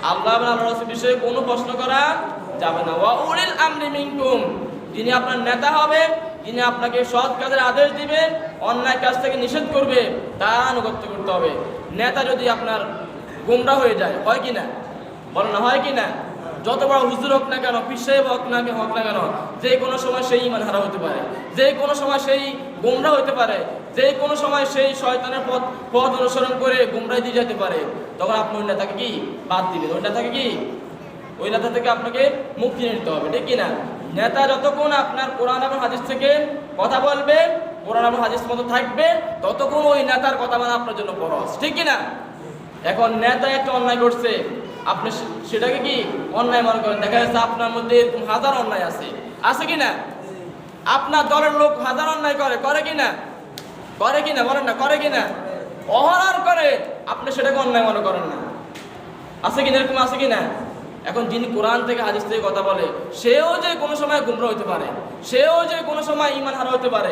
আল্লাহ এবং আল্লাহর রাসূল বিষয়ে কোনো প্রশ্ন করা যাবে না। ওয়া উলিল আমরি মিনকুম, যিনি আপনার নেতা হবে, যিনি আপনাকে সৎ কাজের আদেশ দিবে, অন্যায় কাজ থেকে নিষেধ করবে, তার আনুগত্য করতে হবে। নেতা যদি আপনার গোমরা হয়ে যায়, হয় কি না? বলেন না, হয় কি না? যত বড় হুজুর হোক না কেন, পীর সাহেব হোক না কেন, যে কোনো সময় সেই ঈমান হারা হতে পারে, যে কোনো সময় সেই গোমরা হতে পারে, যে কোনো সময় সেই শয়তানের পথ অনুসরণ করে গোমরায় দিয়ে যেতে পারে। তখন আপনি ওই নেতাকে কি বাদ দিবেন? ওই নেতাকে কি, ওই নেতা থেকে আপনাকে মুক্তি নিতে হবে, ঠিক কিনা? নেতা যতক্ষণ আপনার কোরআন এবং হাদিস থেকে কথা বলবে, কোরআন এবং হাদিস মতো থাকবে, ততক্ষণ ওই নেতার কথা মানে আপনার জন্য ফরজ, ঠিক কিনা? এখন নেতা একটা অন্যায় করছে, আপনি সেটাকে কি অন্যায় মনে করেন। দেখা যাচ্ছে আপনার মধ্যে এরকম হাজার অন্যায় আছে কি না? আপনার দলের লোক হাজার অন্যায় করে কি না? করে কি না? বলেন না, করে কি না? অহরার করে, আপনি সেটাকে অন্যায় মনে করেন না। আছে কিনা? এরকম আছে কিনা? এখন যিনি কোরআন থেকে হাদিস থেকে কথা বলে, সেও যে কোনো সময় গুমরা হতে পারে, সেও যে কোনো সময় ঈমান হারা হতে পারে।